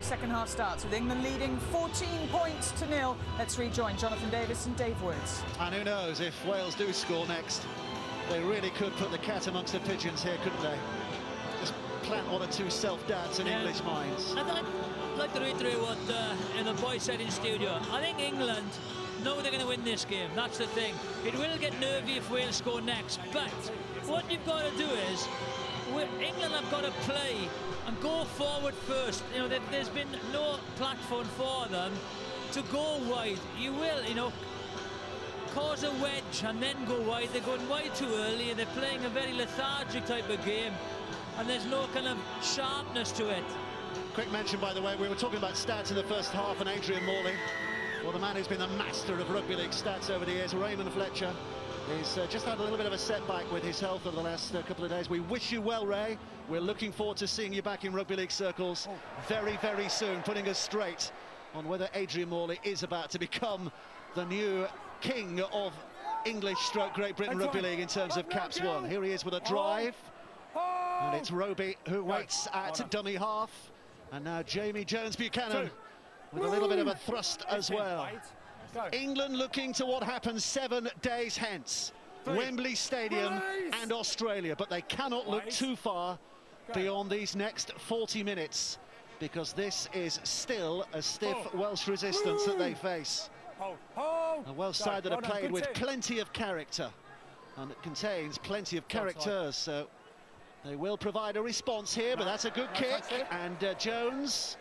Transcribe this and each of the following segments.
second half starts with England leading 14 points to nil. Let's rejoin Jonathan Davis and Dave Woods. And who knows, if Wales do score next, they really could put the cat amongst the pigeons here, couldn't they? Just plant one or two self-doubts in English minds. I'd like to reiterate what the boy said in studio. I think England know they're going to win this game. That's the thing. It will get nervy if Wales score next, but what you've got to do is England have got to play and go forward first. You know, there's been no platform for them to go wide. You will, you know, cause a wedge and then go wide. They're going wide too early. They're playing a very lethargic type of game, and there's no kind of sharpness to it. Quick mention, by the way, we were talking about stats in the first half, and Adrian Morley, well, the man who's been the master of rugby league stats over the years, Raymond Fletcher, he's just had a little bit of a setback with his health over the last couple of days. We wish you well, Ray. We're looking forward to seeing you back in rugby league circles very, very soon, putting us straight on whether Adrian Morley is about to become the new king of English stroke Great Britain Rugby League in terms of caps won. Here he is with a drive, and it's Roby who waits at dummy half, and now Jamie Jones-Buchanan with a little bit of a thrust as well. England looking to what happens 7 days hence. Wembley Stadium and Australia, but they cannot look too far beyond these next 40 minutes, because this is still a stiff Welsh resistance that they face. A Welsh side that are played with plenty of character, and it contains plenty of characters, so they will provide a response here, but that's a good kick, and Jones,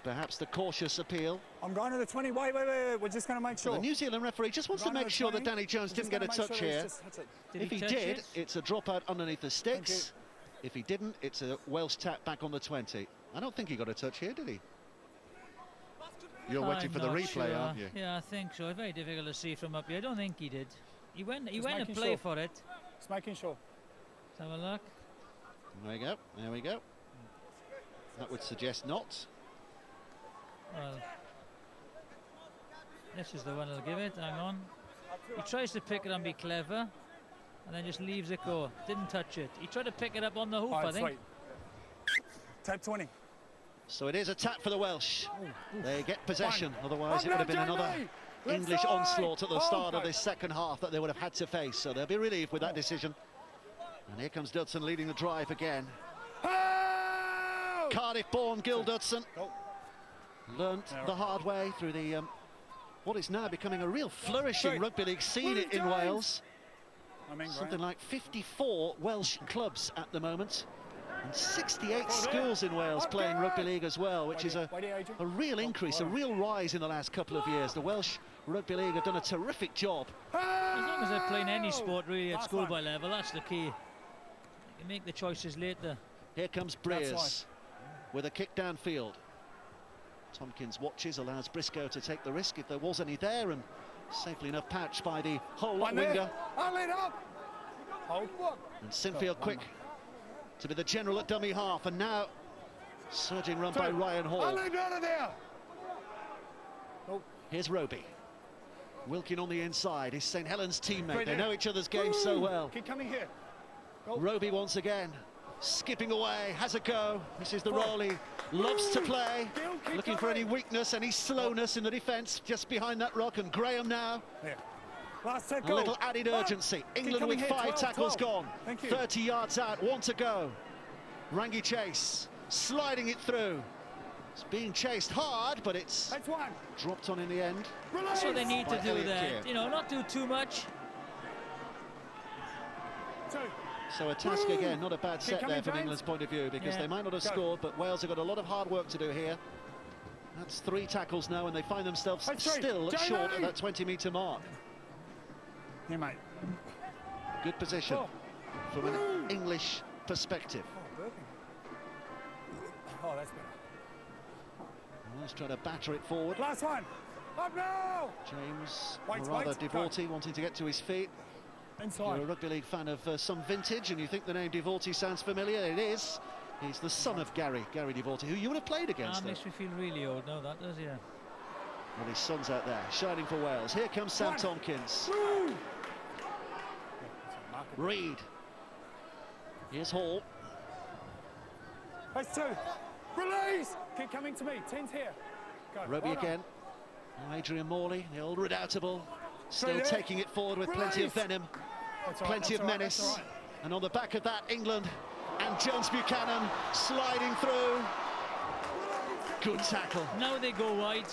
perhaps the cautious appeal. I'm going to the 20. Wait. We're just going to make sure. The New Zealand referee just wants to make sure that Danny Jones didn't get a touch here. If he did, it's a dropout underneath the sticks. If he didn't, it's a Welsh tap back on the 20. I don't think he got a touch here, did he? You're waiting for the replay, aren't you? Yeah, I think so. It's very difficult to see from up here. I don't think he did. He went and played for it. Just making sure. Let's have a look. There we go. That would suggest not. Well, this is the one he'll give it. Hang on. He tries to pick it and be clever, and then just leaves it go. Didn't touch it. He tried to pick it up on the hoof, I think. Tap 20. So it is a tap for the Welsh. They get possession, otherwise it would have been another English onslaught at the start of this second half that they would have had to face. So they'll be relieved with that decision. And here comes Dudson leading the drive again. Cardiff-born Gil Dudson learnt the hard way through the what is now becoming a real flourishing rugby league scene in Wales. Something like 54 Welsh clubs at the moment, and 68 schools in Wales playing rugby league as well, which is a real increase, a real rise in the last couple of years. The Welsh Rugby League have done a terrific job. As long as they're playing any sport really at schoolboy level, that's the key. You can make the choices later. Here comes Breers with a kick downfield. Tompkins watches, allows Briscoe to take the risk if there was any there, and safely enough patched by the whole winger. And Sinfield quick to be the general at dummy half, and now surging run by Ryan Hall. Here's Roby. Wilkin on the inside, his St Helens teammate. They know each other's game so well. Keep coming here. Roby once again, skipping away, has a go. This is the role he loves to play. Looking for any weakness, any slowness in the defence, just behind that rock. And Graham now. A little added urgency. England with 5 tackles gone. 30 yards out, 1 to go. Rangi Chase sliding it through. It's being chased hard, but it's dropped on in the end. That's what they need to do there. You know, not do too much. So a task again, not a bad set there from England's point of view, because they might not have scored, but Wales have got a lot of hard work to do here. That's 3 tackles now, and they find themselves still short of that 20-metre mark. Here, mate. Good position from an English perspective. Oh, that's better. Let's try to batter it forward. Last one. Up now. James, or rather Devorty, wanting to get to his feet. Inside. You're a rugby league fan of some vintage, and you think the name Devorty sounds familiar. It is. He's the son of Gary Devorty, who you would have played against. That makes me feel really old. No, that does, yeah. Well, his son's out there, shining for Wales. Here comes Sam Tompkins. Reid. Here's Hall. That's 2. Release! Keep coming to me. 10's here. Go. Roby Well done. again. Now Adrian Morley, the old redoubtable, still Straight in. taking it forward with plenty of Release. venom, That's all right, plenty that's of all right, that's menace. all right. And on the back of that, England and Jones Buchanan sliding through. Good tackle. Now they go wide.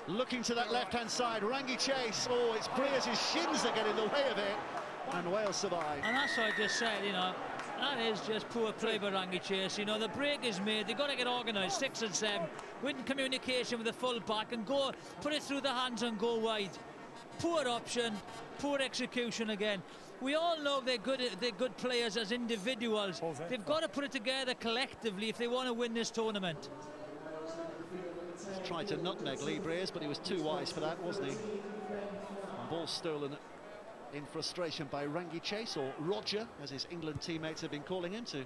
Looking to that left-hand side, Rangi Chase. Oh, it's Breers' shins that get in the way of it. And Wales survive. And that's what I just said, you know. That is just poor play by Rangi Chase. You know, the break is made. They've got to get organised, 6 and 7. With communication with the full-back and go, put it through the hands and go wide. Poor option, poor execution again. We all know they're good players as individuals. They've got to put it together collectively if they want to win this tournament. Tried to nutmeg Lee Breers, but he was too wise for that, wasn't he? And ball stolen in frustration by Rangi Chase, or Roger, as his England teammates have been calling him, to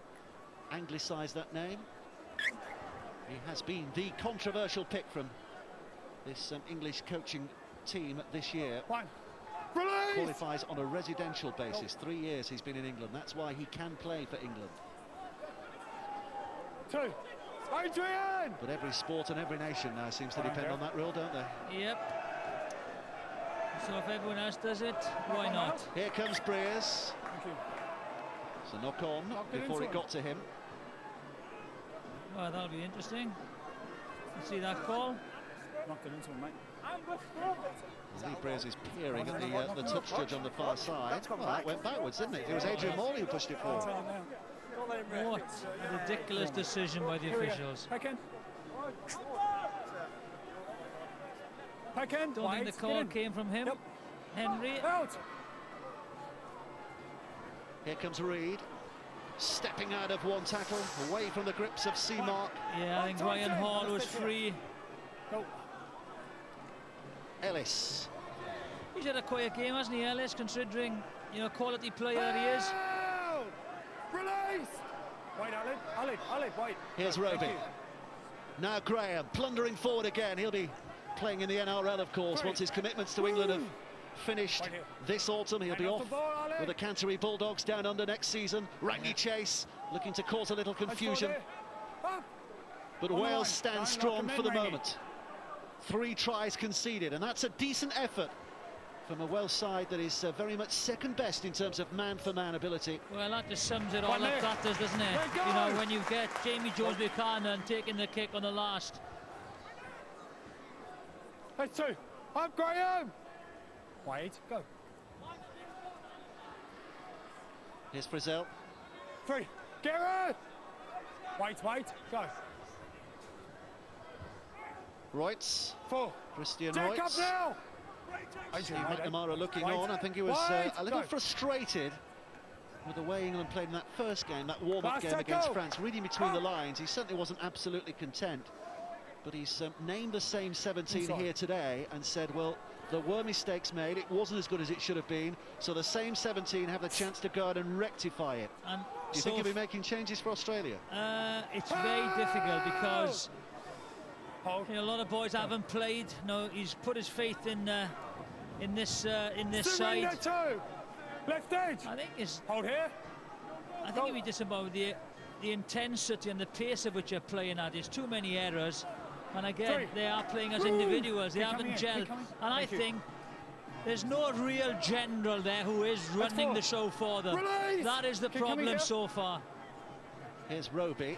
anglicise that name. He has been the controversial pick from this English coaching team this year. One. Release! Qualifies on a residential basis. 3 years he's been in England. That's why he can play for England. 2. Adrian! But every sport and every nation now seems to depend on that rule, don't they? Yep. So if everyone else does it, why not? Here comes Breers. Thank you. It's a knock-on Knocked it before into it him. got to him. Well, that'll be interesting. You see that call? Knocked it into him, mate. Lee Breers is peering at the touch judge on the far side. Well, that went backwards, didn't it? It was Adrian Morley who pushed it I'll forward. tell you now. What a ridiculous decision by the Here we go. officials. Back in. Back in. Don't think the call came from him. Yep. Henry. Out. Here comes Reid, stepping out of one tackle, away from the grips of Seamark. Yeah, I think Ryan Hall was free. Go. Ellis. He's had a quiet game, hasn't he, Ellis, considering, you know, quality player he is. Out. Release! Wait, Ali, wait. Here's Thank Roby. you. Now Graham, plundering forward again. He'll be playing in the NRL, of course, once his commitments to England have finished Right here. this autumn. He'll be Hang off off the ball, Ali. with the Canterbury Bulldogs down under next season. Rangi Chase looking to cause a little confusion, Up. but On the line. Wales stand Line, strong lock 'em for the in, Rangi. moment. 3 tries conceded, and that's a decent effort from a Welsh side that is very much second best in terms of man-for-man ability. Well, that just sums it all One up, there. that does, doesn't it? Let go. You know, when you get Jamie Jones Buchanan taking the kick on the last. That's 2. Up, Graham. Wait, go. Here's Frizzell. 3. Gareth. Wait, go. Royts. 4. Christian Jack up Royts. now. Steve McNamara looking Wait. on. I think he was Wait. a little Go. frustrated with the way England played in that first game, that warm-up Last game tackle. against France. Reading between the Up. lines, he certainly wasn't absolutely content. But he's named the same 17 Inside. here today and said, well, there were mistakes made. It wasn't as good as it should have been. So the same 17 have the chance to go out and rectify it. And Do you think he'll be making changes for Australia? it's very difficult because Hold. you know, a lot of boys haven't played. No, he's put his faith in this Surrender side. 2. Left edge. I think Hold here. it'll be just about the intensity and the pace at which you're playing at. There's too many errors, and again, 3. they are playing as Woo. individuals. They Keep haven't coming in, keep gelled, coming. and I Thank you. think there's no real general there who is running 4. the show for them. Release. That is the Keep coming problem here. so far. Here's Roby.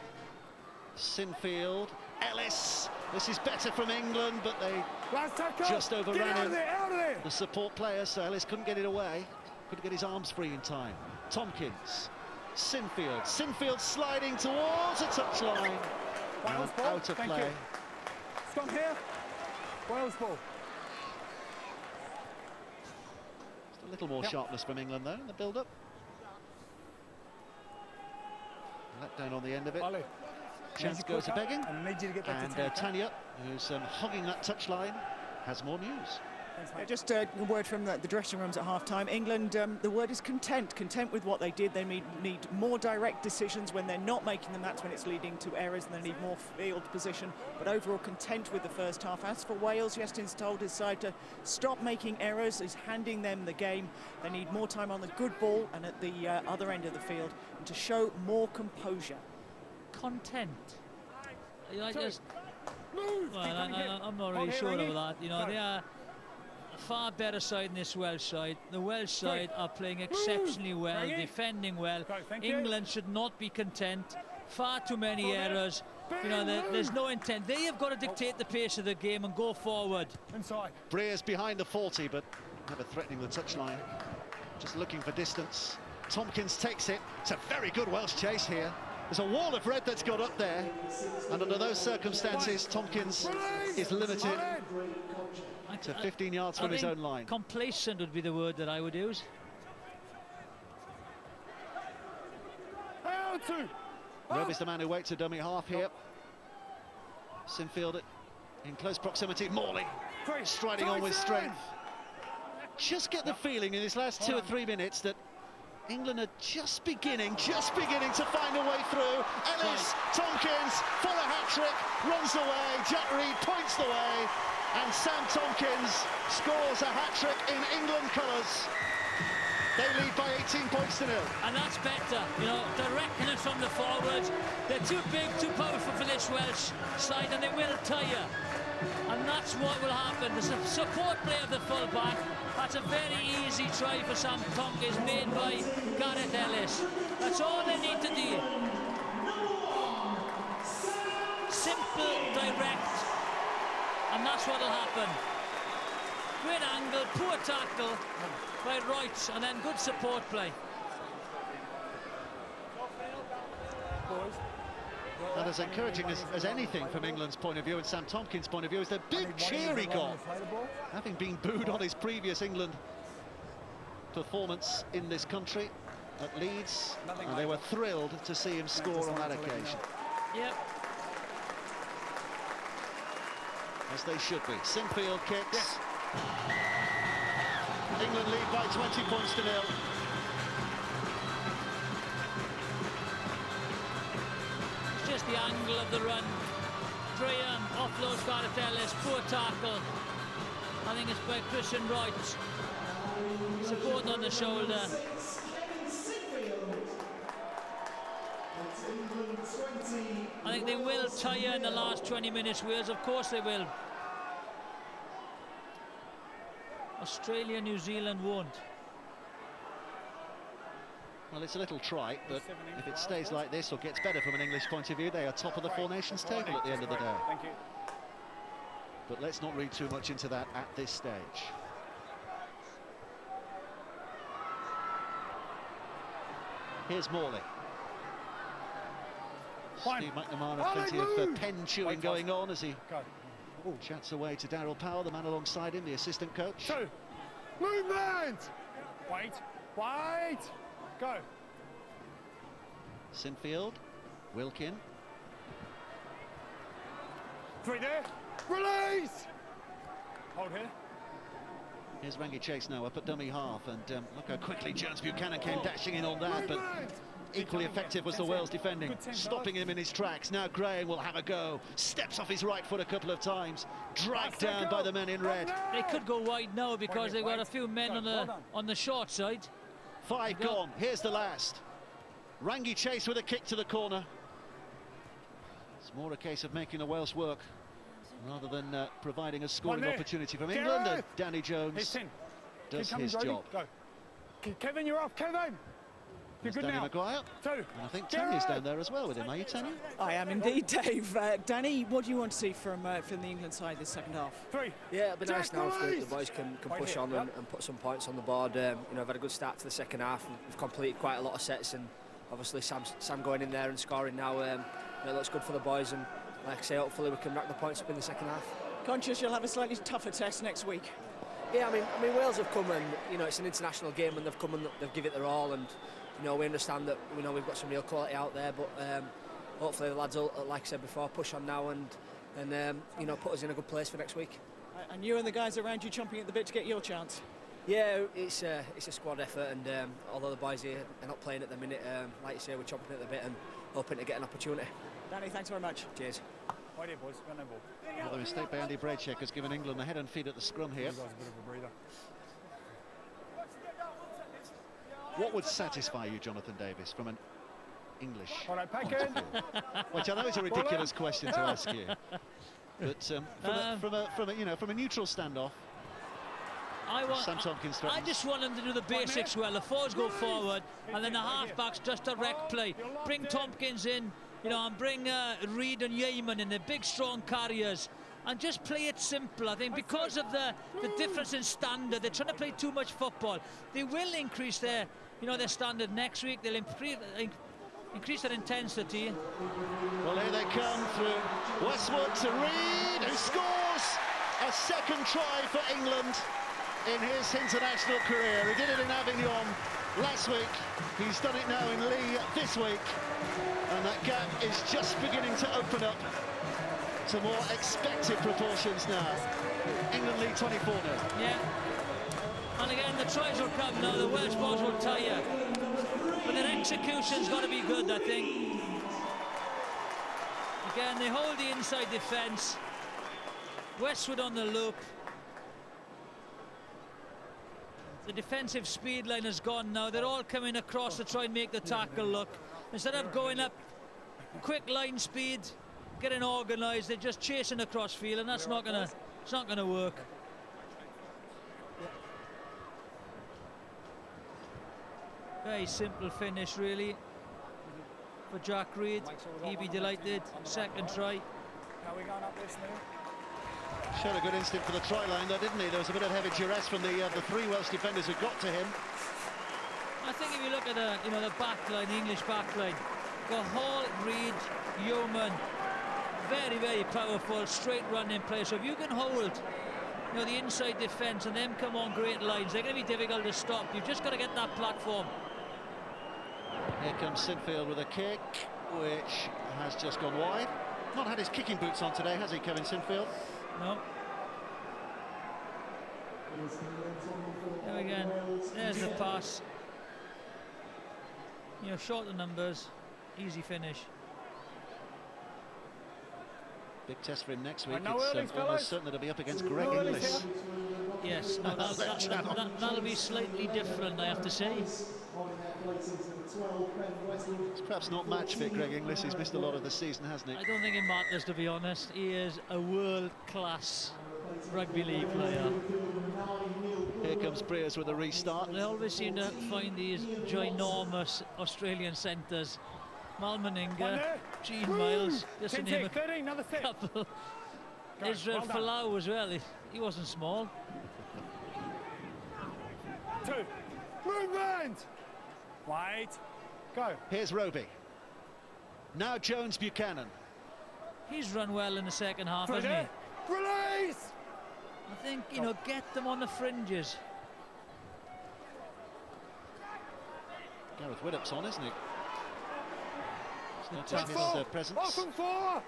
Sinfield. Ellis. This is better from England, but they Last tackle. Just overran Get out him. of there, out of there. the support player, so Ellis couldn't get it away. Couldn't get his arms free in time. Tompkins. Sinfield. Sinfield sliding towards a touchline. Wales And ball. out of Thank play. you. Scott here. Wales ball. Just a little more Yep. sharpness from England, though, in the build-up. Let down on the end of it. Ali. Chance Need you goes to quicker, begging. and I need you to get back And to 10, okay? Tanya, who's hogging that touchline, has more news. Thanks, mate. Just a word from the dressing rooms at half-time. England, the word is content with what they did. They need more direct decisions when they're not making them. That's when it's leading to errors, and they need more field position. But overall, content with the first half. As for Wales, Justin's told his side to stop making errors. He's handing them the game. They need more time on the good ball and at the other end of the field, and to show more composure. Content. You know, I just, Move! well, Keep coming here. I'm not Hold really here, sure Rangy. about that. You know, Go. they are a far better side than this Welsh side. The Welsh side are playing exceptionally well, Rangy. defending well. Go, thank you. England should not be content. Far too many Hold there. errors. You know, there's no intent. They have got to dictate the pace of the game and go forward. Inside. Breers behind the 40, but never threatening the touchline. Just looking for distance. Tompkins takes it. It's a very good Welsh chase here. There's a wall of red that's got up there. And under those circumstances, Tompkins is limited to 15 yards from his own line. Complacent would be the word that I would use. Out to. Webb is the man who waits a dummy half here. Sinfield in close proximity. Morley striding on with strength. Just get the feeling in these last 2 or 3 minutes that England are just beginning to find a way through. Ellis, Tompkins for a hat-trick, runs away. Jack Reed points the way, and Sam Tompkins scores a hat-trick in England colours. They lead by 18 points to 0. And that's better, you know, directness from the forwards. They're too big, too powerful for this Welsh side, and they will tire. And that's what will happen. The support play of the full-back. That's a very easy try for Sam Tompkins, made by Gareth Ellis. That's all they need to do. Simple, direct, and that's what will happen. Great angle, poor tackle by Royce, and then good support play. And as encouraging as anything from England's point of view and Sam Tompkins' point of view is the big cheer he got, having been booed on his previous England performance in this country at Leeds, and they were thrilled to see him score on that occasion. Yep. As they should be. Sinfield kicks. England lead by 20 points to 0. Just the angle of the run. Graham offloads Gareth Ellis, poor tackle. I think it's by Christian Wright. Support on the shoulder. I think they will tire in the last 20 minutes, Wales. Of course they will. Australia, New Zealand won't. Well, it's a little trite, but if it stays like this or gets better from an English point of view, they are top of the Four Nations table at the end of the day. Thank you. But let's not read too much into that at this stage. Here's Morley. Steve McNamara, plenty of pen chewing going on as he chats away to Daryl Powell, the man alongside him, the assistant coach. 2. Movement! Wait. Go. Sinfield, Wilkin. 3 there. Release! Hold here. Here's Rangi Chase now up at dummy half, and look how quickly Jones Buchanan came dashing in on that, but equally effective was the Wales defending, stopping him in his tracks. Now Graham will have a go, steps off his right foot a couple of times, dragged down by the men in red. They could go wide now because they've got a few men on the short side. 5 gone, here's the last. Rangi Chase with a kick to the corner. It's more a case of making the Welsh work rather than providing a scoring opportunity from England, and Danny Jones does his job. Go. Kevin, you're off, Kevin! You're good Danny now. Maguire. 2. And I think Tanya's down there as well with him, are you, Tanya? I am indeed, Dave. Danny, what do you want to see from the England side this second half? 3. Yeah, it'll be nice now if the boys can Right push here, on yeah. and put some points on the board. You know, we've had a good start to the second half. We've completed quite a lot of sets, and obviously Sam going in there and scoring now, it looks good for the boys. And like I say, hopefully we can rack the points up in the second half. Conscious you'll have a slightly tougher test next week. Yeah, I mean Wales have come, and you know it's an international game, and they've come and they've given it their all, and you know we understand that we've got some real quality out there, but hopefully the lads will, like I said before, push on now and you know, put us in a good place for next week. And you and the guys around you chomping at the bit to get your chance. Yeah, it's a squad effort, and although the boys here are not playing at the minute, like you say, we're chomping at the bit and hoping to get an opportunity. Danny, thanks very much. Cheers. Right here, boys. Go on, ball. Well, the mistake by Andy Bradshaw has given England the head and feet at the scrum here. You guys a bit of a breather. What would satisfy you, Jonathan Davis, from an English All right, pack point in. of view? Which I know is a ridiculous question to ask you, but from a neutral standoff, Sam Tompkins I threatens. just want them to do the basics well. The forwards go forward, and then the halfbacks just direct play. Bring Tompkins in, you know, and bring Reid and Yeaman in, the big, strong carriers, and just play it simple. I think because of the difference in standard, they're trying to play too much football. They will increase their, their standard next week. They'll increase their intensity. Well, here they come through Westwood to Reid, who scores a second try for England in his international career. He did it in Avignon last week. He's done it now in Lee this week. And that gap is just beginning to open up to more expected proportions now. England lead 24-0. Yeah. And again, the tries will come now. The Welsh boys will tire. But their execution's got to be good, I think. Again, they hold the inside defence. Westwood on the loop. The defensive speed line has gone now. They're all coming across to try and make the tackle look. Instead of going up quick line speed, getting organised, they're just chasing across field, and that's not gonna work. Very simple finish, really, for Jack Reid. He'd be delighted. Second try. How are we going up this now? Showed a good instinct for the try line, though, didn't he? There was a bit of heavy duress from the three Welsh defenders who got to him. I think if you look at the back line, the English back line, got Hall, Reid, Yeoman, very, very powerful, straight running play. So if you can hold, the inside defence and them come on great lines, they're going to be difficult to stop. You've just got to get that platform. Here comes Sinfield with a kick, which has just gone wide. Not had his kicking boots on today, has he, Kevin Sinfield? No. There again, there's the pass. Short the numbers, easy finish. Big test for him next week. It's almost certain that he'll be up against Greg Inglis. Yes, no, that'll be slightly different, I have to say. It's perhaps not match fit, Greg Inglis. He's missed a lot of the season, hasn't he? I don't think it matters, to be honest. He is a world-class rugby league player. Here comes Breers with a restart. They always seem to find these ginormous Australian centres. Mal Meninga, Gene Miles, just to name a couple. Israel Folau as well. He wasn't small. 2. Movement! Wait. Go. Here's Roby. Now Jones Buchanan. He's run well in the second half, hasn't he? Release! I think, get them on the fringes. Gareth Widdop's on, isn't he? He's not taking his presence. Open 4!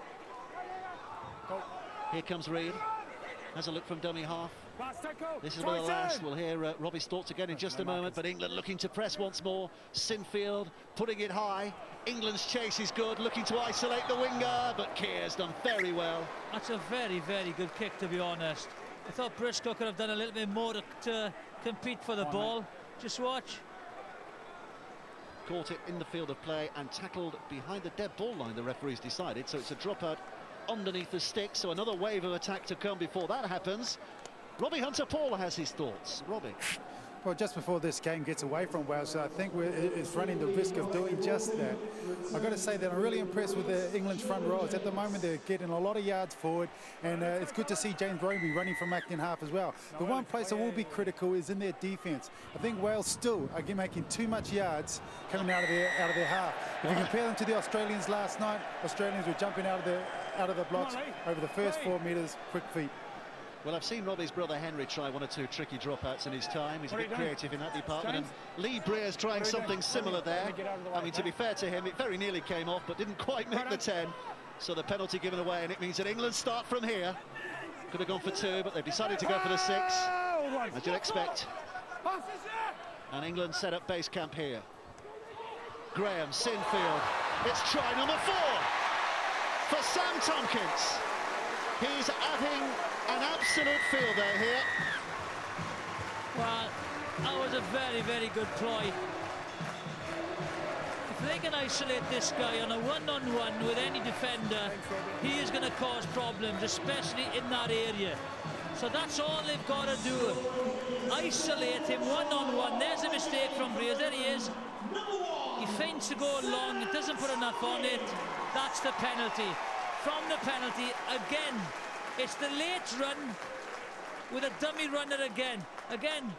Here comes Reid. Has a look from dummy half. This is where the last. We'll hear Robbie Stortz again in just a moment, but England looking to press once more. Sinfield putting it high. England's chase is good, looking to isolate the winger, but Keir's done very well. That's a very, very good kick, to be honest. I thought Briscoe could have done a little bit more to compete for the ball. Just watch. Caught it in the field of play and tackled behind the dead ball line, the referees decided, so it's a dropout underneath the stick, so another wave of attack to come before that happens. Robbie Hunter-Paul has his thoughts. Robbie. Well, just before this game gets away from Wales, I think it's running the risk of doing just that. I've got to say that I'm really impressed with the England's front rows. At the moment, they're getting a lot of yards forward, and it's good to see James Roby running from acting half as well. The one place I will be critical is in their defence. I think Wales still are making too much yards coming out of their half. If you compare them to the Australians last night, Australians were jumping out of the blocks over the first 4 metres, quick feet. Well, I've seen Robbie's brother Henry try one or two tricky dropouts in his time. He's a bit creative in that department. And Lee Breers trying something similar there. I mean, to be fair to him, it very nearly came off, but didn't quite make the 10. So the penalty given away, and it means that England start from here. Could have gone for 2, but they've decided to go for the 6, as you'd expect. And England set up base camp here. Graham, Sinfield. It's try number 4 for Sam Tompkins. He's adding an absolute fielder here. Well, that was a very, very good ploy. if they can isolate this guy on a one-on-one with any defender, he is going to cause problems, especially in that area. So that's all they've got to do. Isolate him one-on-one. There's a mistake from Breers. There he is. He feints to go long. It doesn't put enough on it. That's the penalty. From the penalty, again, it's the late run with a dummy runner again. Again,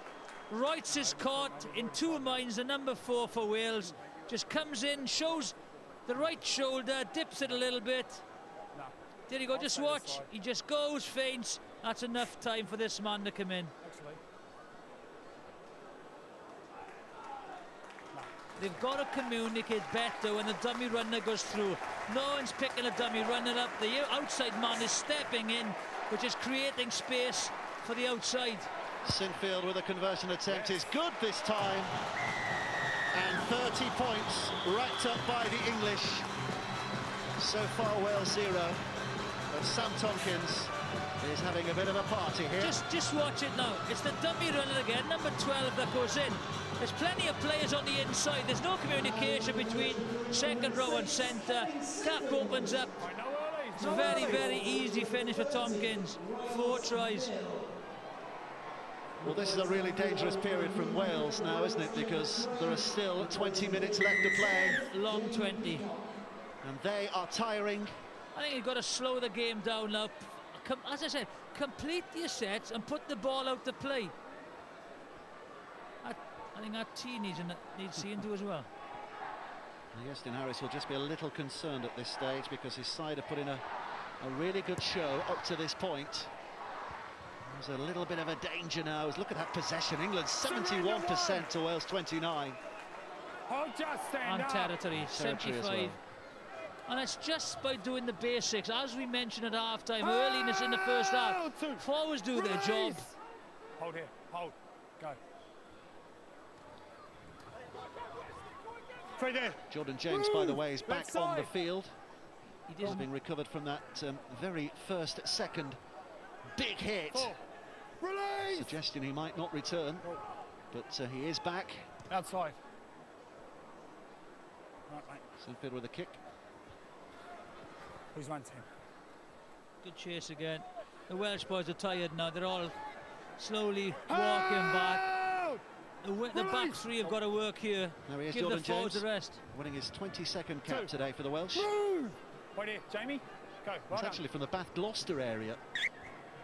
Reutz is caught in two minds. The number 4 for Wales just comes in, shows the right shoulder, dips it a little bit. There you go, just watch. He just goes, feints. That's enough time for this man to come in. They've got to communicate better when the dummy runner goes through. No one's picking a dummy runner up. The outside man is stepping in, which is creating space for the outside. Sinfield with a conversion attempt is good this time. And 30 points racked up by the English. So far, Wales 0. But Sam Tomkins is having a bit of a party here. Just watch it now. It's the dummy runner again, number 12 that goes in. There's plenty of players on the inside. There's no communication between second row and centre. Gap opens up. It's a very, very easy finish for Tomkins. 4 tries. Well, this is a really dangerous period from Wales now, isn't it? Because there are still 20 minutes left to play. Long 20. And they are tiring. I think you've got to slow the game down now. As I said, complete your sets and put the ball out to play. I think that T needs seeing to as well. Iestyn Harris will just be a little concerned at this stage because his side have put in a really good show up to this point. There's a little bit of a danger now. Look at that possession. England 71% to Wales 29. On territory, 75. Well. And it's just by doing the basics, as we mentioned at half-time, earliness in the first half. Forwards do their job. Hold here, hold, go. Jordan James, by the way, is back on the field. He has been recovered from that very second big hit. Suggestion he might not return, but he is back. Outside. Sinfield with a kick. Who's one team? Good chase again. The Welsh boys are tired now. They're all slowly walking back. The back three have got to work here. There he is, Give Jordan the forwards James, a rest. winning his 22nd cap today for the Welsh. Right here, Jamie. Go. He's actually from the Bath Gloucester area.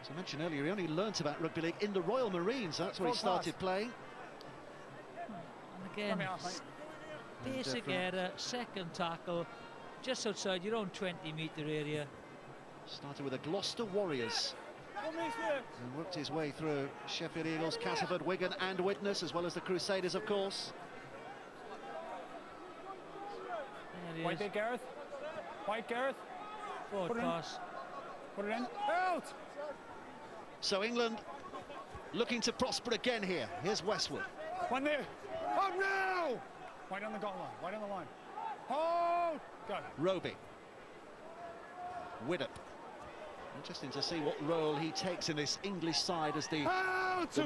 As I mentioned earlier, he only learnt about rugby league in the Royal Marines. That's where he started playing. And again, basic error, second tackle, just outside your own 20-metre area. Started with the Gloucester Warriors. And worked his way through Sheffield Eagles, Castleford, Wigan and Widnes, as well as the Crusaders, of course. White there, Gareth. White, Gareth. Forward pass. Put it in. Out! So England looking to prosper again here. Here's Westwood. One there. Up now! White on the goal line. White on the line. Hold! Go. Roby. Widdop. Interesting to see what role he takes in this English side as the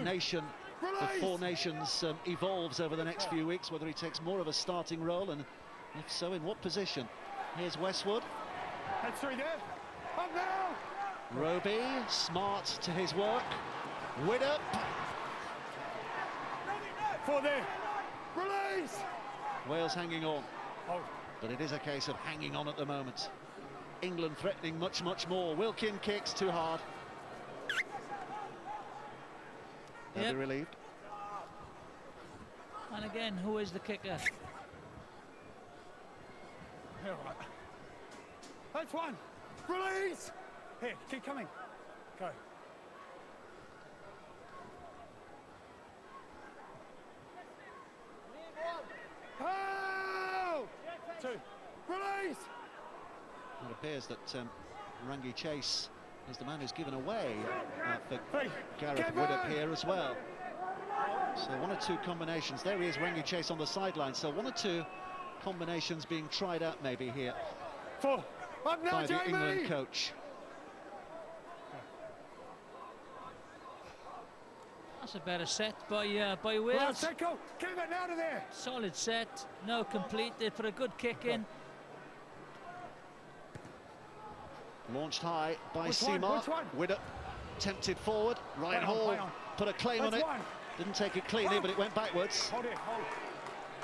nation, the Four Nations evolves over the next few weeks, whether he takes more of a starting role, and if so, in what position. Here's Westwood. That's 3 there. Up now! Roby, smart to his work. Widdop. 4 there. Release! Wales hanging on. Hold. But it is a case of hanging on at the moment. England threatening much more. Wilkin kicks too hard. They'll be relieved. And again, who is the kicker? Here, right. That's one. Release! Here, keep coming. Go. Oh! 2. Release! It appears that Rangi Chase is the man who's given away for Gareth Widdop here as well. So 1 or 2 combinations. There he is, Rangi Chase on the sideline. So 1 or 2 combinations being tried out maybe here 4. Up now, by the Jamie! England coach. That's a better set by Wales. Well, Seko, get that out of there. Solid set, now complete. They put a good kick in. Launched high by Which one? Seema. Which one? Widder tempted forward. Ryan Play on, Hall play on. put a claim on Which it. one? Didn't take it cleanly, but it went backwards. Hold it, hold.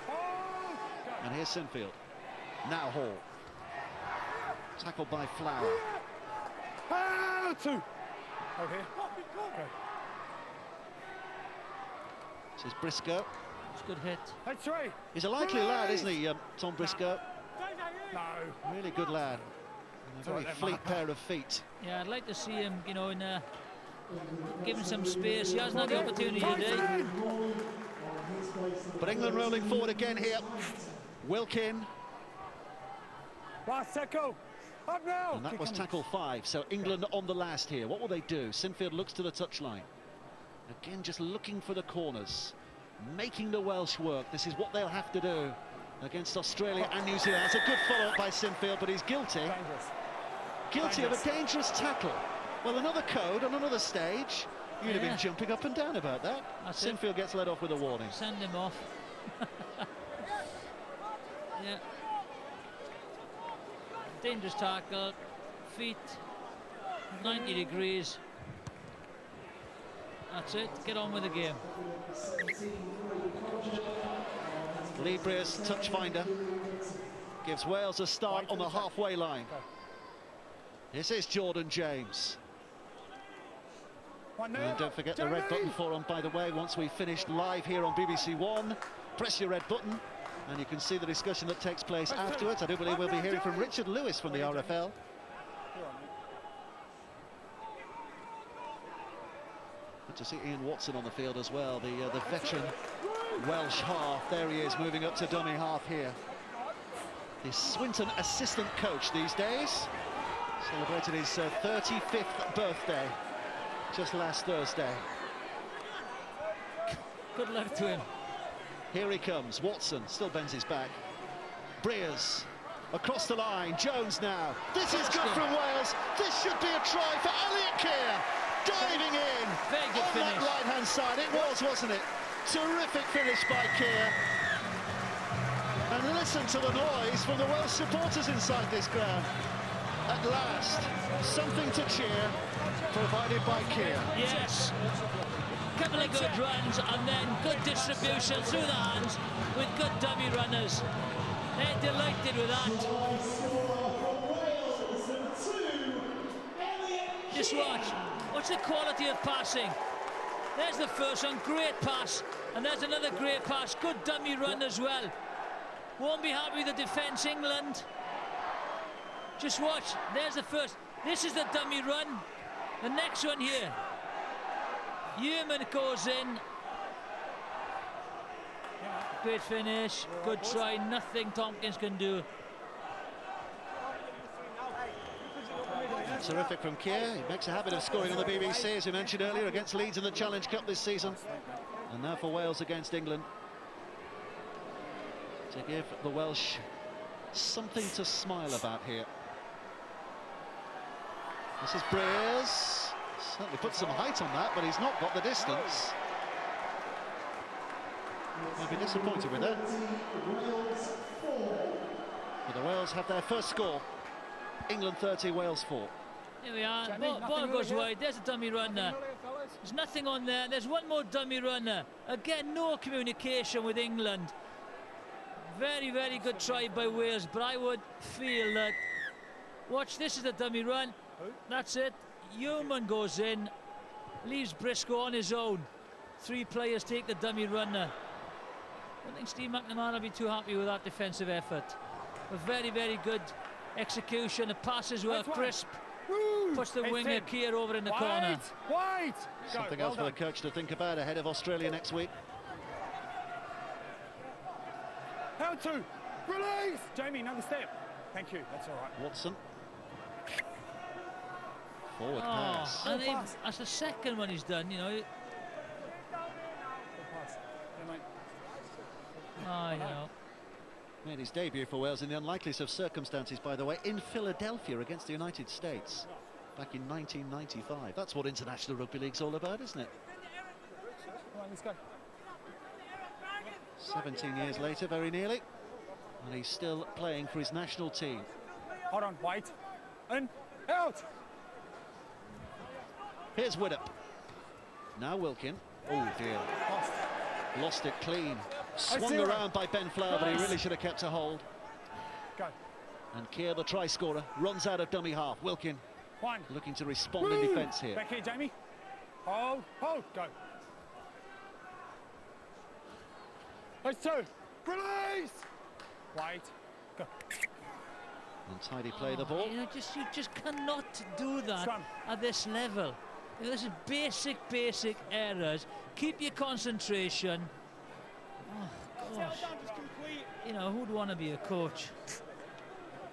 Hold. And here's Sinfield. Now Hall. Tackled by Flower. Ah, 2. Okay. Okay. This is Briscoe. It's a good hit. That's 3. He's a likely lad, isn't he, Tom Briscoe? No. Really good lad. And a very fleet pair of feet. Yeah, I'd like to see him, you know, give him some space. He hasn't had the opportunity today. But England rolling forward again here. Wilkin. Last Seko. Up now. And that was tackle 5. So England on the last here. What will they do? Sinfield looks to the touchline. Again, just looking for the corners. Making the Welsh work. This is what they'll have to do against Australia and New Zealand. It's a good follow-up by Sinfield, but he's guilty. Guilty of a dangerous tackle. Well, another code on another stage. You'd have been jumping up and down about that. Sinfield gets let off with a warning. Send him off. Yeah. Dangerous tackle. Feet 90 degrees. That's it. Get on with the game. Lee Briers, touch finder, gives Wales a start on the halfway line. This is Jordan James. And don't forget the red button for him, by the way, once we finished live here on BBC One. Press your red button and you can see the discussion that takes place afterwards. I do believe we'll be hearing from Richard Lewis from the RFL. Good to see Ian Watson on the field as well, the veteran Welsh half. There he is, moving up to dummy half here. The Swinton assistant coach these days. Celebrated his 35th birthday just last Thursday. Good luck to him. Here he comes, Watson still bends his back. Briers across the line, Jones now. This is good from Wales. This should be a try for Elliot Keir. Diving in Very good on finish. that right-hand side. It was, wasn't it? Terrific finish by Keir. And listen to the noise from the Welsh supporters inside this ground. At last, something to cheer, provided by Keir. Yes. Couple of good runs and then good distribution through the hands with good dummy runners. They're delighted with that. Just watch. What's the quality of passing? There's the first one, great pass. And there's another great pass, good dummy run as well. Won't be happy with the defence, England. Just watch, there's the first. This is the dummy run. The next one here. Yeoman goes in. Great finish, good try, nothing Tompkins can do. Terrific from Keir. He makes a habit of scoring on the BBC, as we mentioned earlier, against Leeds in the Challenge Cup this season. And now for Wales against England, to give the Welsh something to smile about here. This is Briers. Certainly put some height on that, but he's not got the distance. He'll be disappointed with that. But the Wales have their first score. England 30, Wales 4. Here we are, ball goes wide, there's a dummy runner. There's nothing on there, there's one more dummy runner. Again, no communication with England. Very, very good try by Wales, but I would feel that... Watch, this is the dummy run. That's it. Yeoman goes in, leaves Briscoe on his own. 3 players take the dummy runner. I don't think Steve McNamara will be too happy with that defensive effort. But very, very good execution. The passes were crisp. Puts the winger Keir over in the corner. Wide. Something else for the coach to think about ahead of Australia next week. How to release. Jamie, another step. Thank you. That's all right. Watson. Forward pass. And that's the second one he's done, you know. You know. Made his debut for Wales in the unlikeliest of circumstances, by the way, in Philadelphia against the United States back in 1995. That's what International Rugby League's all about, isn't it? Come on, let's go. 17 years later, very nearly, and he's still playing for his national team. Hold on, White. In, out. Here's Widdop. Now Wilkin. Oh dear. Lost it clean. Swung around by Ben Flower, but he really should have kept a hold. Go. And Keir, the try scorer, runs out of dummy half. Wilkin One. looking to respond in defence here. Back here, Jamie. Hold, go. That's two. Release. White. Go. Untidy play the ball. You just cannot do that Scrum. at this level. You know, this is basic errors. Keep your concentration. Oh, gosh. You know, who'd want to be a coach?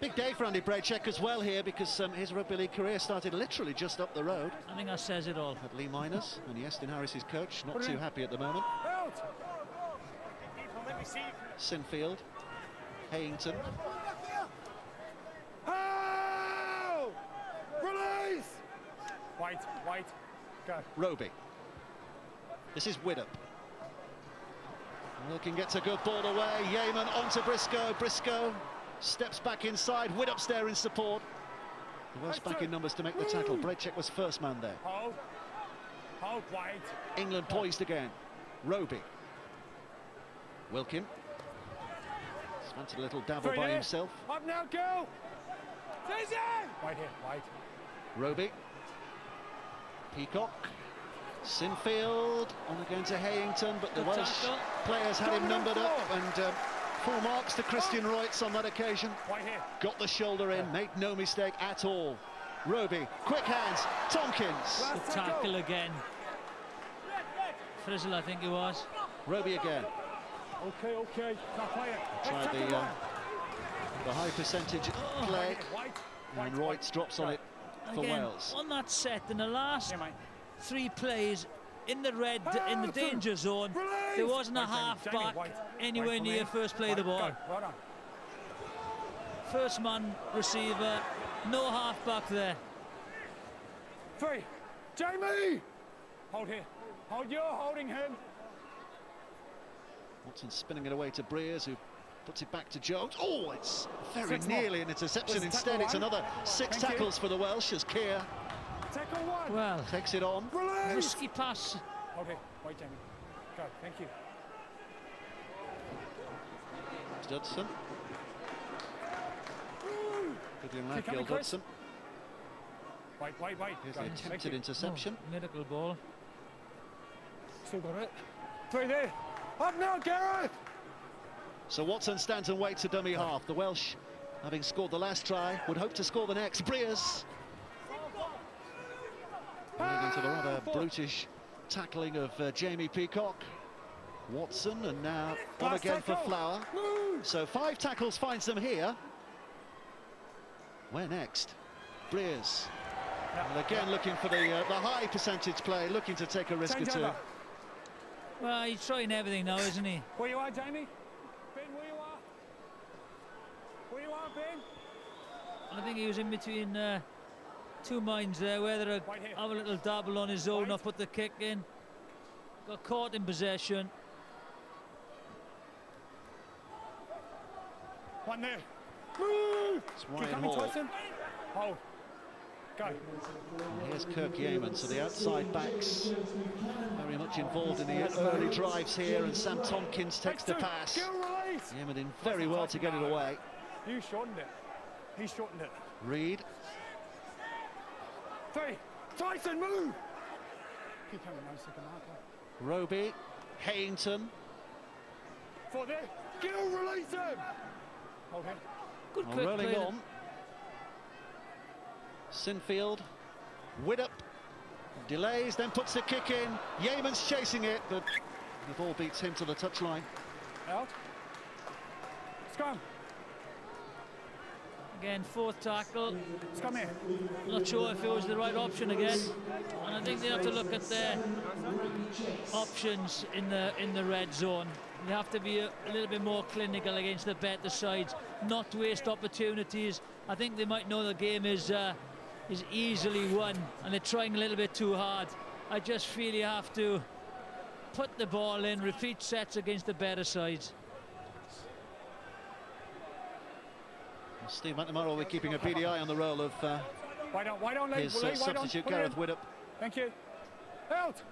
Big day for Andy Braithwaite as well here, because his rugby league career started literally just up the road I think that says it all. at Lee Miners, and Iestyn Harris, his coach, not too happy at the moment. Out. Sinfield, Hayington, Out. Release. White. Go. Roby. This is Widdop. Wilkin gets a good ball away. Yeaman onto Briscoe. Briscoe steps back inside. Widdop's there in support. The Welsh back in numbers to make the tackle. Braithwaite was first man there. Hold, White. England poised again. Roby. Wilkin. Fancy a little dabble by himself. Up now, go. White here, White. Roby. Peacock. Sinfield on again to Hayington, but the Good Welsh tackle. players had him numbered up, and full marks to Christian Reutz on that occasion. White here. Got the shoulder in, made no mistake at all. Roby, quick hands, Tompkins. Good tackle again. Frizzle, I think it was. Roby again. Okay. Now play it. Tried the high percentage play, White. and Reutz drops on it for Again, Wales. on that set, in the last Yeah, mate. 3 plays in the red, in the danger zone, there wasn't a half-back anywhere near first play of the ball. Well done. First man receiver, no half-back there. 3. Jamie. Hold here. You're holding him. Watson spinning it away to Breers, who puts it back to Jones. Oh, it's very 6 more. nearly an interception. Was it Instead, tackle it's one? another 6 Thank you. tackles for the Welsh as Keir Tackle 1. Well, takes it on. Release. risky pass. Hold here. Wait, Jamie. Go. Thank you. Dudson. Good young lad, Keep coming, Gil Chris. Dudson. Wait. Here's Go. the Thank attempted you. interception. Miracle ball. Still got it. 3 there. Up now, Gareth. So Watson stands and waits a dummy half. The Welsh, having scored the last try, would hope to score the next. Breers. Moving into the rather brutish tackling of Jamie Peacock. Watson, and now on Last again for tackle. Flower. Move. So 5 tackles finds them here. Where next? Breers. And again looking for the high percentage play, looking to take a risk or Change two. over. Well, he's trying everything now, isn't he? Where you are, Jamie? Ben, where you are? Where you are, Ben? I think he was in between 2 minds there, whether to Right here. have a little dabble on his own or Right. put the kick in. Got caught in possession. One there. Move. It's Keep Ryan coming, Hall. Tyson. Hold. Go. And here's Kirk Yeaman, so the outside backs very much involved in the early drives here, and Sam Tompkins takes the pass. Skill release. Yeaman did very well to get it away. You shortened it. He shortened it. Reed. 3. Tyson, move. Keep coming, no second marker. Roby. Hayington. 4 there. Skill release him. Hold him. Good Well, quick rolling play. on. Sinfield. Widdop. Delays, then puts the kick in. Yeaman's chasing it, but the ball beats him to the touchline. Out. Scrum. Again, 4th tackle. Scrum here. Not sure if it was the right option again. And I think they have to look at their options in the red zone. You have to be a little bit more clinical against the better sides, not waste opportunities. I think they might know the game is easily won, and they're trying a little bit too hard. I just feel you have to put the ball in, repeat sets against the better sides. Steve McNamara will be keeping a beady eye on the role of his substitute, Gareth Widdop. Thank you. Out.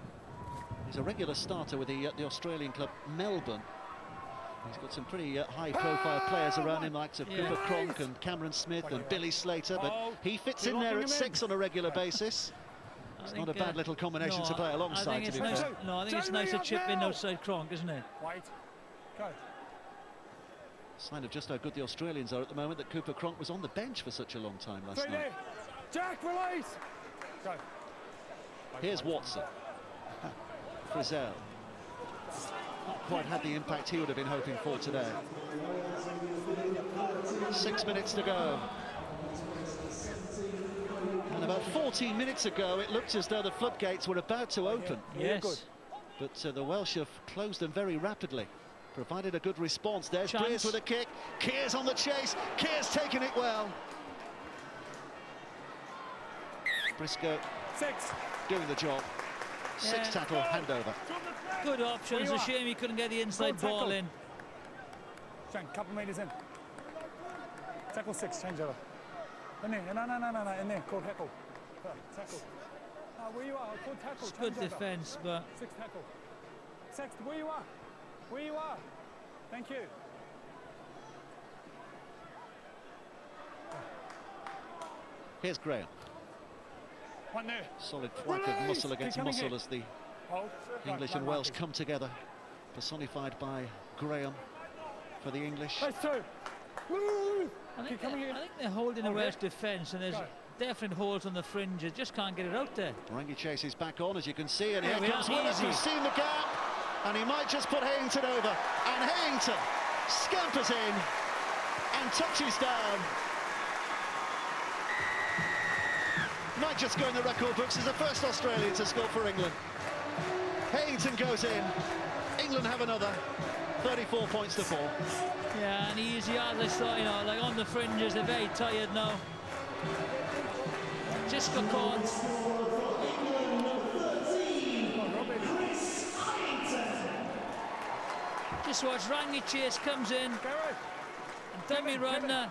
He's a regular starter with the Australian club Melbourne. He's got some pretty high-profile players around him, like Cooper Cronk and Cameron Smith and Billy Slater, but he fits in there at 6 on a regular basis. It's not a bad little combination to play alongside, to be fair. No, I think it's nice to chip in outside Cronk, isn't it? White. Go. Sign of just how good the Australians are at the moment that Cooper Cronk was on the bench for such a long time last night. Jack, release. Go. Here's Watson. Frizzell. Not quite had the impact he would have been hoping for today. 6 minutes to go. And about 14 minutes ago, it looked as though the floodgates were about to open. Yes. But the Welsh have closed them very rapidly. Provided a good response. There's Briers with a kick. Kears on the chase. Kears taking it well. Briscoe doing the job. 6 tackle handover. Good option. It's a shame he couldn't get the inside ball in. Shane, couple metres in. Tackle 6, change over. In there, no, in there, called heckle. Tackle. Where you are, called tackle. It's good defence, but... 6 tackle. 6, where you are. Where you are. Thank you. Here's Graham. One there. Solid whack of muscle against muscle as the English and Welsh come together. Personified by Graham for the English. That's 2. I think they're holding the Welsh defence, and there's definite holes on the fringes. Just can't get it out there. Rangi Chase is back on, as you can see, and here comes Willis. He's seen the gap, and he might just put Hayington over. And Hayington scampers in and touches down. Might just go in the record books as the first Australian to score for England. Hayington goes in. England have another. 34 points to 4. Yeah, and easy as I saw, you know, like on the fringes, they're very tired now. Just got caught. Just watch, Rangi Chase comes in. And dummy runner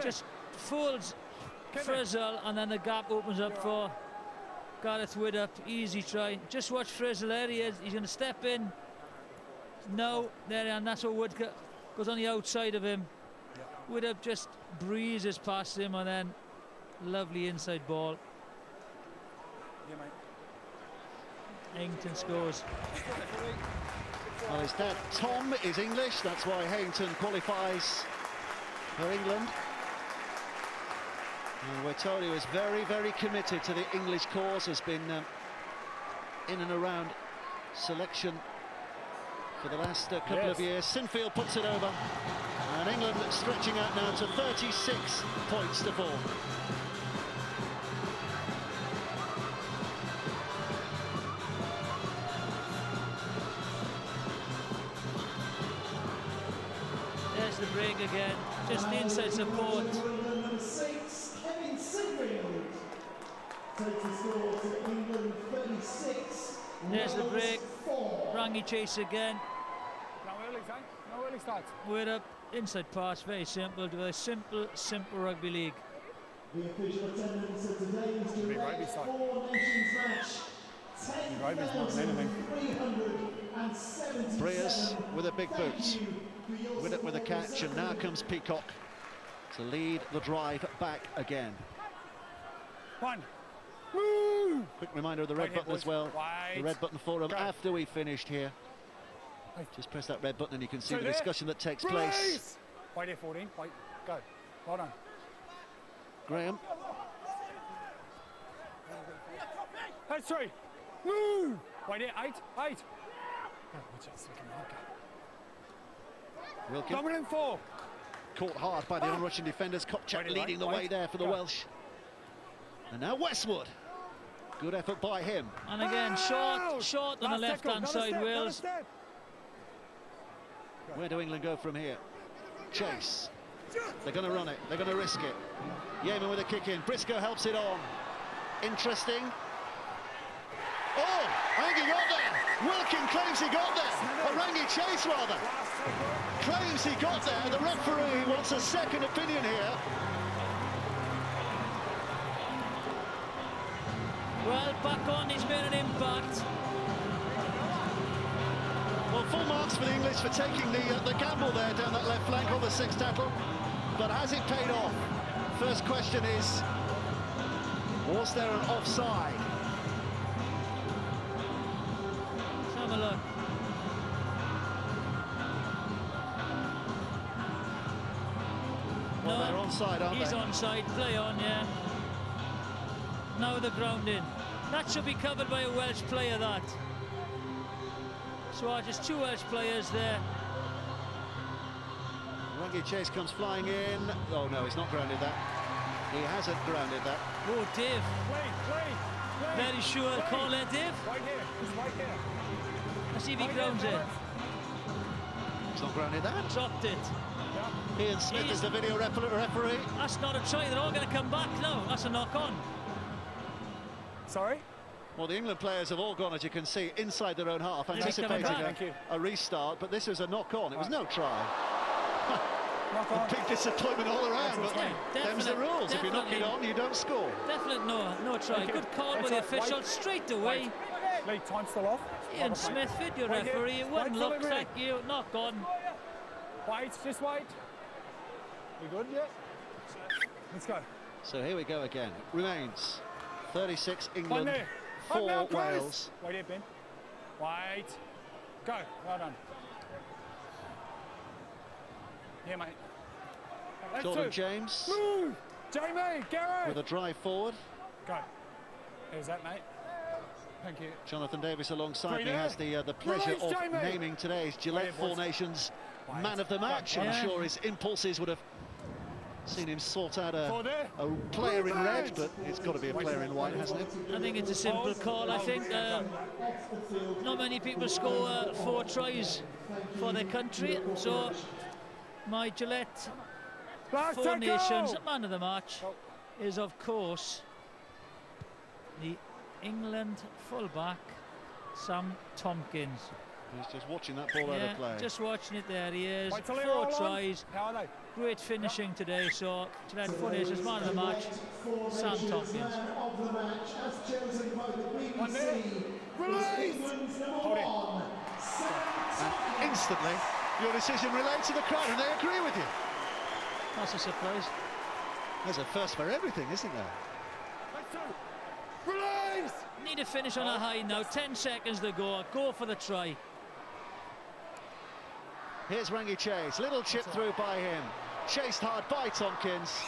just fools Frizzell, and then the gap opens up for Gareth Widdop. Easy try. Just watch Frizzell. There he is. He's going to step in. No, there, and that's what Woodcock goes on the outside of him. Widdop just breezes past him, and then lovely inside ball. Hayington scores. Well, his dad Tom is English. That's why Hayington qualifies for England. And we're told he was very, very committed to the English cause, has been in and around selection for the last couple of years. Sinfield puts it over, and England stretching out now to 36 points to 4. There's the break again, just the inside support. There's the break. Rangi Chase again. No early start. We're up, inside pass, very simple. To a simple rugby league. The official attendance of today's direct Four Nations match. 10,370. Briers with a big boot. Widdop with a catch, and now comes Peacock to lead the drive back again. One. Quick reminder of the red button as well. The red button for him after we finished here. Just press that red button and you can see the discussion that takes place. White here, 14. White, go. Well done. Graham. That's 3. Move. White here, 8. Oh, watch out, second marker. Wilkin. Dominant 4. Caught hard by the Russian defenders. Kopchak leading the way there for the Welsh. And now Westwood. Good effort by him. And again, short on the left-hand side, Wales. Where do England go from here? Chase. They're going to run it. They're going to risk it. Yeaman with a kick in. Briscoe helps it on. Interesting. Oh, I think he got there. Wilkin claims he got there. Rangi Chase, rather. Claims he got there. The referee wants a second opinion here. Well, back on, he's made an impact. Well, full marks for the English for taking the gamble there down that left flank on the sixth tackle. But has it paid off? First question is, was there an offside? Let's have a look. Well, they're onside, aren't He's they? onside, play on, yeah. Now the ground in. That should be covered by a Welsh player, that. So just two Welsh players there. Rangi Chase comes flying in. Oh no, he's not grounded that. He hasn't grounded that. Oh, Dave. Play. Very sure call there, Dave. Right here. It's right here. Let's see if he grounds it. He's not grounded that. Dropped it. Ian Smith is the video referee. That's not a try. They're all going to come back now. That's a knock-on. Sorry? Well, the England players have all gone, as you can see, inside their own half, anticipating a restart, but this was a knock-on. It was no try. A big disappointment all around, but them's the rules. If you knock it on, you don't score. Definitely no try. Good call by the official straight away. Lee, time's still off. Ian Smith, video referee. It wouldn't look like you. Knock on. Wait, just wait. We good yet? Let's go. So here we go again. It remains 36 England, there. 4 now, Wales. Wait here, Ben. Wait. Go. Well done. Yeah, mate. That's Jordan two. James Move! Jamie, Gareth! with a drive forward. Go. There's that, mate. Thank you. Jonathan Davis alongside me Freedom. has the pleasure Release, of Jamie. naming today's Gillette Wait, Four boys. Nations Wait. man of the match. Yeah. I'm sure his impulses would have seen him sort out a there. player in red, but it's got to be a player in white, hasn't it? I think it's a simple call. I think not many people score 4 tries for their country, so my Gillette Four Nations man of the match is, of course, the England fullback Sam Tompkins. He's just watching that ball out of play. Just watching it there. He is. Wait till they're 4 all on. tries. How are they? Great finishing today. So Gillette Four Nations man of the match, Sam Tompkins. One there. Release! Hold it. And instantly, your decision relayed to the crowd, and they agree with you. That's a surprise. There's a first for everything, isn't there? Let's go. Release! Need to finish on a high now. 10 seconds to go. Go for the try. Here's Rangi Chase, little chip through by him. Chased hard by Tompkins.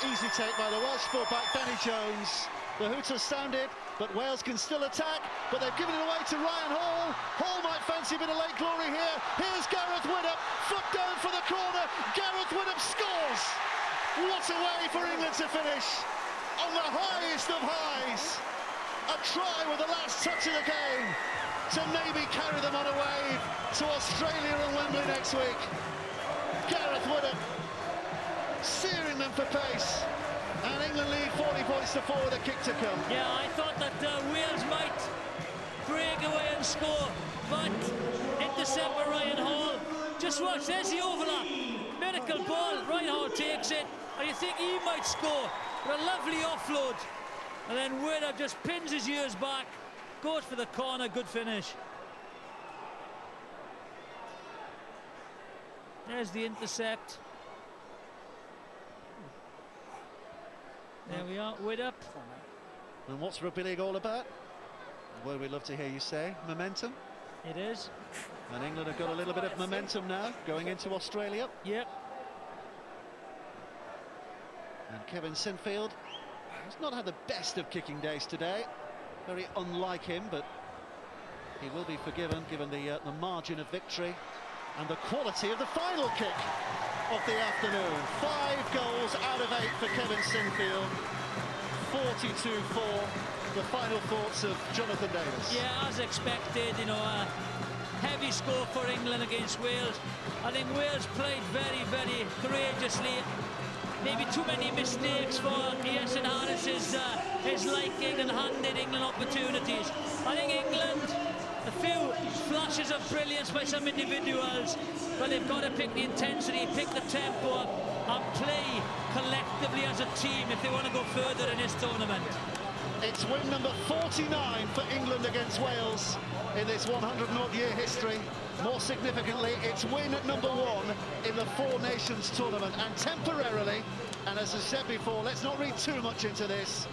Easy take by the Welsh fullback, Danny Jones. The Hooters sounded, but Wales can still attack, but they've given it away to Ryan Hall. Hall might fancy a bit of late glory here. Here's Gareth Widdop, foot down for the corner. Gareth Widdop scores. What a way for England to finish on the highest of highs. A try with the last touch of the game to maybe carry them on a wave to Australia and Wembley next week. Gareth Widdop searing them for pace, and England lead 40 points to 4 with a kick to come. Yeah, I thought that Wales might break away and score, but intercept by Ryan Hall. Just watch, there's the overlap. Miracle ball, Ryan Hall takes it, and you think he might score, but a lovely offload. And then Widdop just pins his ears back, goes for the corner, good finish. There's the intercept. There we are, Widdop. And what's rugby league all about? Well, we'd love to hear you say momentum. It is. And England have got a little bit of momentum now going into Australia. Yep. And Kevin Sinfield has not had the best of kicking days today. Very unlike him, but he will be forgiven given the margin of victory and the quality of the final kick of the afternoon. 5 goals out of 8 for Kevin Sinfield. 42-4. The final thoughts of Jonathan Davis. Yeah, as expected, you know, a heavy score for England against Wales. I think Wales played very, very courageously. Maybe too many mistakes for Ian St Harris's his liking, and handed England opportunities. I think England, a few flashes of brilliance by some individuals, but they've got to pick the intensity, pick the tempo up, and play collectively as a team if they want to go further in this tournament. It's win number 49 for England against Wales in this 100-odd-year history. More significantly, it's win number 1 in the Four Nations tournament. And temporarily, and as I said before, let's not read too much into this,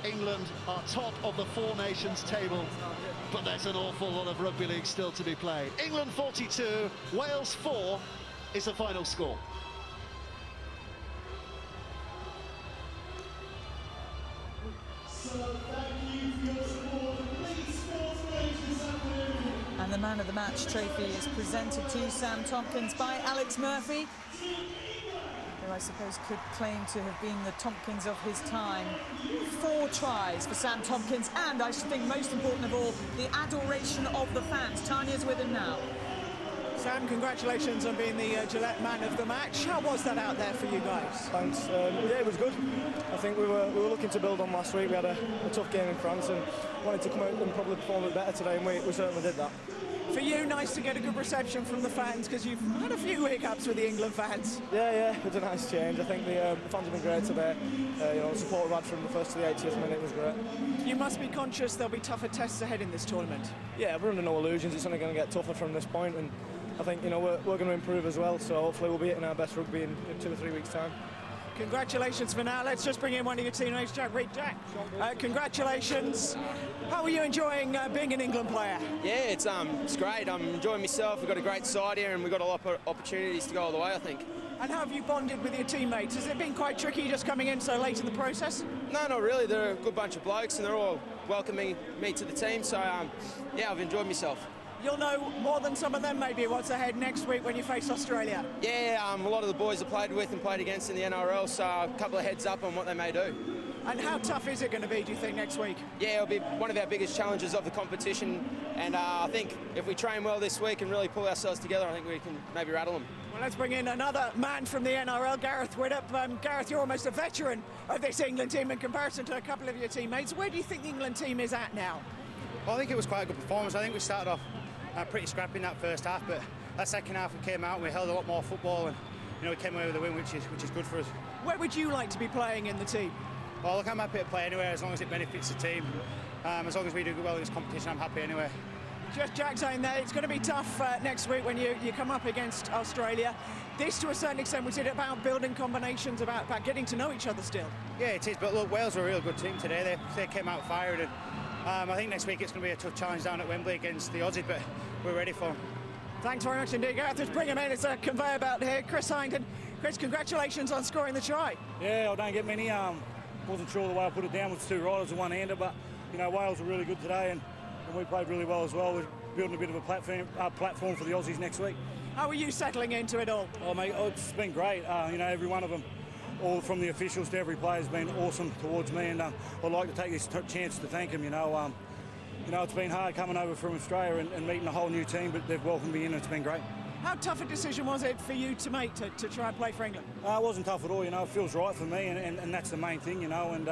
England are top of the Four Nations table, but there's an awful lot of rugby league still to be played. England 42, Wales 4 is the final score. So thank you for your support. Please sports page this afternoon. And the Man of the Match trophy is presented to Sam Tomkins by Alex Murphy, who I suppose could claim to have been the Tomkins of his time. 4 tries for Sam Tomkins, and I should think most important of all, the adoration of the fans. Tanya's with him now. Sam, congratulations on being the Gillette Man of the Match. How was that out there for you guys? Thanks. Yeah, it was good. I think we were looking to build on last week. We had a tough game in France and wanted to come out and probably perform a bit better today, and we certainly did that. For you, nice to get a good reception from the fans, because you've had a few hiccups with the England fans. Yeah, it was a nice change. I think the fans have been great today. The support we've had from the first to the 80th minute was great. You must be conscious there'll be tougher tests ahead in this tournament. Yeah, we're under no illusions. It's only going to get tougher from this point, and I think we're going to improve as well. So hopefully we'll be hitting our best rugby in 2 or 3 weeks' time. Congratulations for now. Let's just bring in one of your teammates, Jack Reed. Jack, congratulations. How are you enjoying being an England player? Yeah, it's great. I'm enjoying myself. We've got a great side here, and we've got a lot of opportunities to go all the way, I think. And how have you bonded with your teammates? Has it been quite tricky just coming in so late in the process? No, not really. They're a good bunch of blokes, and they're all welcoming me to the team. So, yeah, I've enjoyed myself. You'll know more than some of them maybe what's ahead next week when you face Australia. Yeah, a lot of the boys I played with and played against in the NRL, so a couple of heads up on what they may do. And how tough is it going to be, do you think, next week? Yeah, it'll be one of our biggest challenges of the competition, and I think if we train well this week and really pull ourselves together, I think we can maybe rattle them. Well, let's bring in another man from the NRL, Gareth Widdop. Gareth, you're almost a veteran of this England team in comparison to a couple of your teammates. Where do you think the England team is at now? Well, I think it was quite a good performance. I think we started off pretty scrappy in that first half, but that second half we came out and we held a lot more football, and we came away with a win, which is good for us. Where would you like to be playing in the team? Well, look, I'm happy to play anywhere as long as it benefits the team. As long as we do well in this competition, I'm happy anyway. Just Jack saying there, it's going to be tough next week when you come up against Australia. This, to a certain extent, was it about building combinations, about getting to know each other still? Yeah, it is, but look, Wales are a real good team today. They came out fired, and I think next week it's going to be a tough challenge down at Wembley against the Aussies, but we're ready for them. Thanks very much indeed, Gareth. Let's bring him in. It's a conveyor belt here. Chris Hyndon. Chris, congratulations on scoring the try. Yeah, I don't get many. Wasn't sure the way I put it down with 2 riders and 1-hander, but Wales were really good today, and we played really well as well. We're building a bit of a platform for the Aussies next week. How are you settling into it all? Oh, mate, it's been great. Every one of them, all from the officials to every player, has been awesome towards me, and I'd like to take this chance to thank them. It's been hard coming over from Australia and meeting a whole new team, but they've welcomed me in, and it's been great. How tough a decision was it for you to make to try and play for England? It wasn't tough at all. It feels right for me, and that's the main thing. And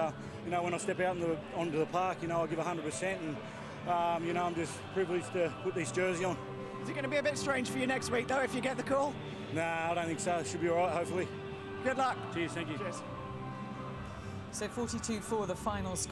when I step out onto the park, I give 100%, and I'm just privileged to put this jersey on. Is it going to be a bit strange for you next week, though, if you get the call? Nah, I don't think so. It should be all right, hopefully. Good luck. Cheers, thank you. Cheers. So 42 for the final score.